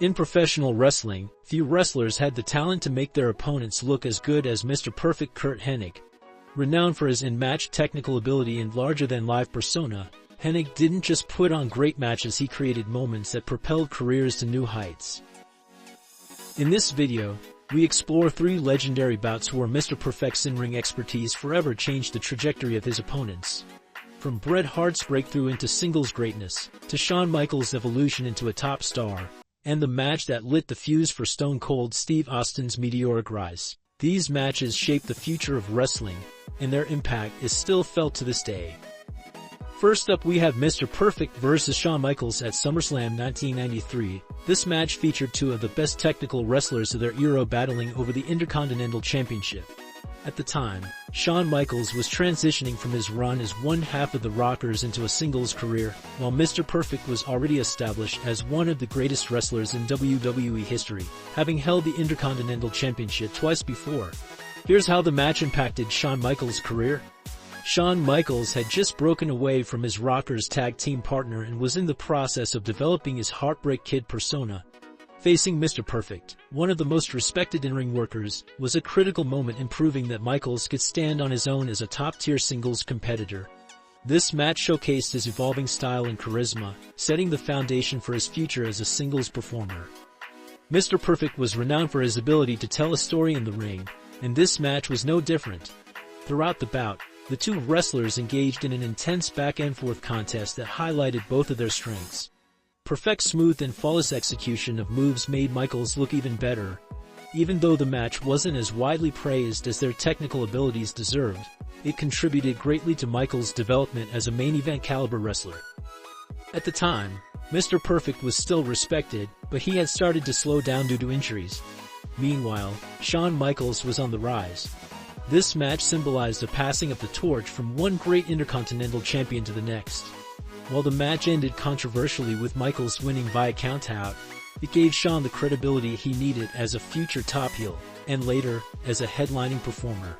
In professional wrestling, few wrestlers had the talent to make their opponents look as good as Mr. Perfect Curt Hennig. Renowned for his unmatched technical ability and larger-than-life persona, Hennig didn't just put on great matches, he created moments that propelled careers to new heights. In this video, we explore 3 legendary bouts where Mr. Perfect's in-ring expertise forever changed the trajectory of his opponents. From Bret Hart's breakthrough into singles greatness, to Shawn Michaels' evolution into a top star, and the match that lit the fuse for Stone Cold Steve Austin's meteoric rise. These matches shaped the future of wrestling, and their impact is still felt to this day. First up, we have Mr. Perfect vs. Shawn Michaels at SummerSlam 1993. This match featured 2 of the best technical wrestlers of their era battling over the Intercontinental Championship. At the time, Shawn Michaels was transitioning from his run as one half of the Rockers into a singles career, while Mr. Perfect was already established as one of the greatest wrestlers in WWE history, having held the Intercontinental Championship twice before. Here's how the match impacted Shawn Michaels' career. Shawn Michaels had just broken away from his Rockers tag team partner and was in the process of developing his Heartbreak Kid persona. Facing Mr. Perfect, one of the most respected in-ring workers, was a critical moment in proving that Michaels could stand on his own as a top-tier singles competitor. This match showcased his evolving style and charisma, setting the foundation for his future as a singles performer. Mr. Perfect was renowned for his ability to tell a story in the ring, and this match was no different. Throughout the bout, the 2 wrestlers engaged in an intense back-and-forth contest that highlighted both of their strengths. Perfect's smooth and flawless execution of moves made Michaels look even better. Even though the match wasn't as widely praised as their technical abilities deserved, it contributed greatly to Michaels' development as a main event caliber wrestler. At the time, Mr. Perfect was still respected, but he had started to slow down due to injuries. Meanwhile, Shawn Michaels was on the rise. This match symbolized a passing of the torch from one great Intercontinental Champion to the next. While the match ended controversially with Michaels winning via countout, it gave Shawn the credibility he needed as a future top heel, and later, as a headlining performer.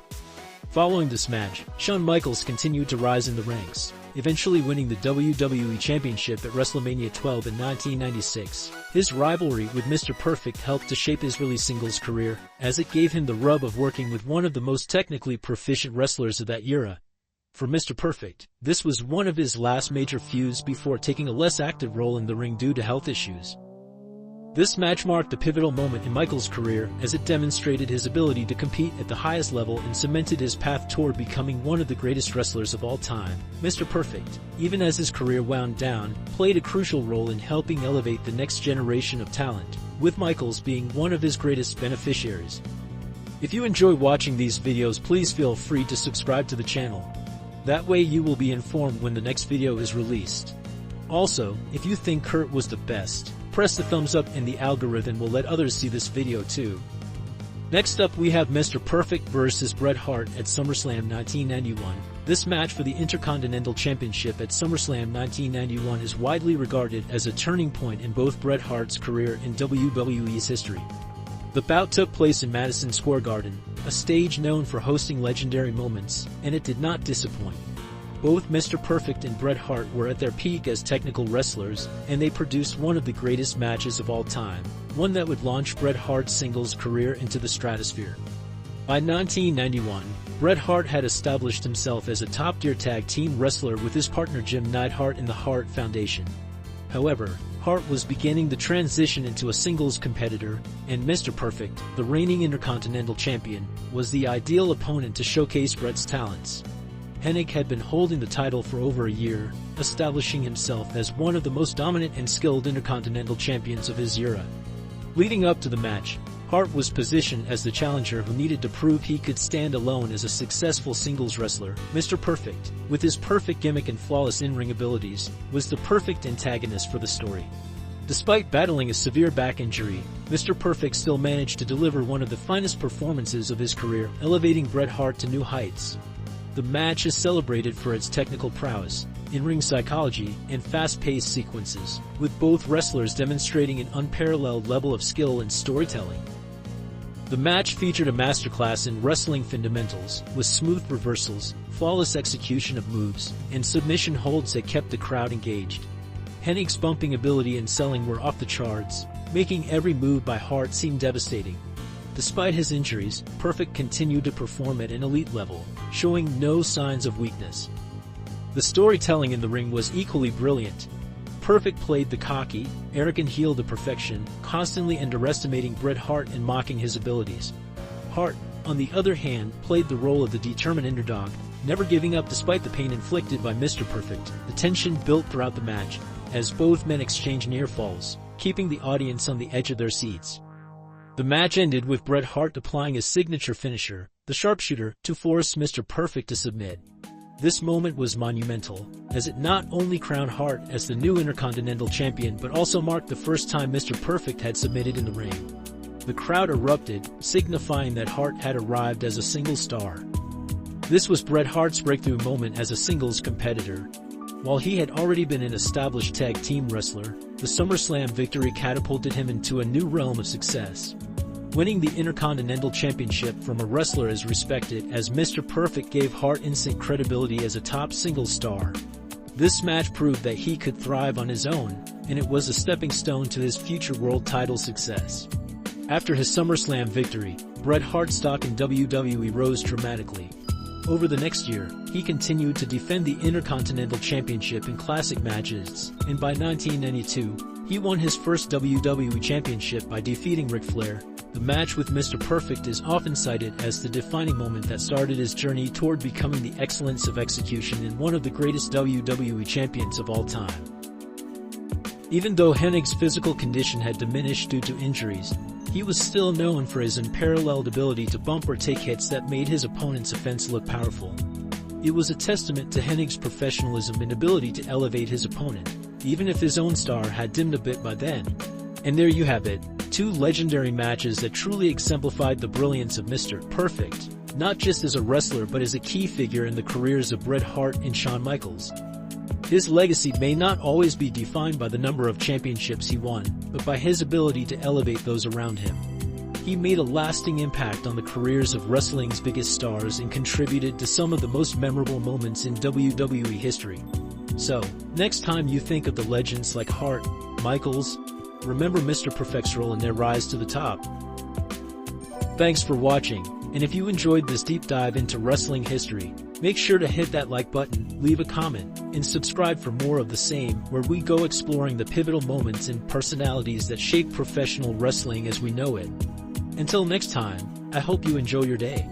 Following this match, Shawn Michaels continued to rise in the ranks, eventually winning the WWE Championship at WrestleMania 12 in 1996. His rivalry with Mr. Perfect helped to shape his early singles career, as it gave him the rub of working with one of the most technically proficient wrestlers of that era. For Mr. Perfect, this was one of his last major feuds before taking a less active role in the ring due to health issues. This match marked a pivotal moment in Michaels' career as it demonstrated his ability to compete at the highest level and cemented his path toward becoming one of the greatest wrestlers of all time. Mr. Perfect, even as his career wound down, played a crucial role in helping elevate the next generation of talent, with Michaels being one of his greatest beneficiaries. If you enjoy watching these videos, please feel free to subscribe to the channel. That way you will be informed when the next video is released. Also, if you think Curt was the best, press the thumbs up and the algorithm will let others see this video too. Next up, we have Mr. Perfect vs. Bret Hart at SummerSlam 1991. This match for the Intercontinental Championship at SummerSlam 1991 is widely regarded as a turning point in both Bret Hart's career and WWE's history. The bout took place in Madison Square Garden, a stage known for hosting legendary moments, and it did not disappoint. Both Mr. Perfect and Bret Hart were at their peak as technical wrestlers, and they produced one of the greatest matches of all time, one that would launch Bret Hart's singles career into the stratosphere. By 1991, Bret Hart had established himself as a top-tier tag team wrestler with his partner Jim Neidhart in the Hart Foundation. However, Hart was beginning the transition into a singles competitor, and Mr. Perfect, the reigning Intercontinental Champion, was the ideal opponent to showcase Bret's talents. Hennig had been holding the title for over a year, establishing himself as one of the most dominant and skilled Intercontinental Champions of his era. Leading up to the match, Hart was positioned as the challenger who needed to prove he could stand alone as a successful singles wrestler. Mr. Perfect, with his perfect gimmick and flawless in-ring abilities, was the perfect antagonist for the story. Despite battling a severe back injury, Mr. Perfect still managed to deliver one of the finest performances of his career, elevating Bret Hart to new heights. The match is celebrated for its technical prowess, in-ring psychology, and fast-paced sequences, with both wrestlers demonstrating an unparalleled level of skill and storytelling. The match featured a masterclass in wrestling fundamentals, with smooth reversals, flawless execution of moves, and submission holds that kept the crowd engaged. Hennig's bumping ability and selling were off the charts, making every move by Hart seem devastating. Despite his injuries, Perfect continued to perform at an elite level, showing no signs of weakness. The storytelling in the ring was equally brilliant. Perfect played the cocky, arrogant heel to perfection, constantly underestimating Bret Hart and mocking his abilities. Hart, on the other hand, played the role of the determined underdog, never giving up despite the pain inflicted by Mr. Perfect. The tension built throughout the match, as both men exchanged near falls, keeping the audience on the edge of their seats. The match ended with Bret Hart applying his signature finisher, the sharpshooter, to force Mr. Perfect to submit. This moment was monumental, as it not only crowned Hart as the new Intercontinental Champion but also marked the first time Mr. Perfect had submitted in the ring. The crowd erupted, signifying that Hart had arrived as a single star. This was Bret Hart's breakthrough moment as a singles competitor. While he had already been an established tag team wrestler, the SummerSlam victory catapulted him into a new realm of success. Winning the Intercontinental Championship from a wrestler as respected as Mr. Perfect gave Hart instant credibility as a top singles star. This match proved that he could thrive on his own, and it was a stepping stone to his future world title success. After his SummerSlam victory, Bret Hart's stock in WWE rose dramatically. Over the next year, he continued to defend the Intercontinental Championship in classic matches, and by 1992, he won his first WWE Championship by defeating Ric Flair. The match with Mr. Perfect is often cited as the defining moment that started his journey toward becoming the excellence of execution and one of the greatest WWE champions of all time. Even though Hennig's physical condition had diminished due to injuries, he was still known for his unparalleled ability to bump or take hits that made his opponent's offense look powerful. It was a testament to Hennig's professionalism and ability to elevate his opponent, even if his own star had dimmed a bit by then. And there you have it, two legendary matches that truly exemplified the brilliance of Mr. Perfect, not just as a wrestler but as a key figure in the careers of Bret Hart and Shawn Michaels. His legacy may not always be defined by the number of championships he won, but by his ability to elevate those around him. He made a lasting impact on the careers of wrestling's biggest stars and contributed to some of the most memorable moments in WWE history. So, next time you think of the legends like Hart, Michaels, remember Mr. Perfect's role in their rise to the top. Thanks for watching, and if you enjoyed this deep dive into wrestling history, make sure to hit that like button, leave a comment, and subscribe for more of the same, where we go exploring the pivotal moments and personalities that shape professional wrestling as we know it. Until next time, I hope you enjoy your day.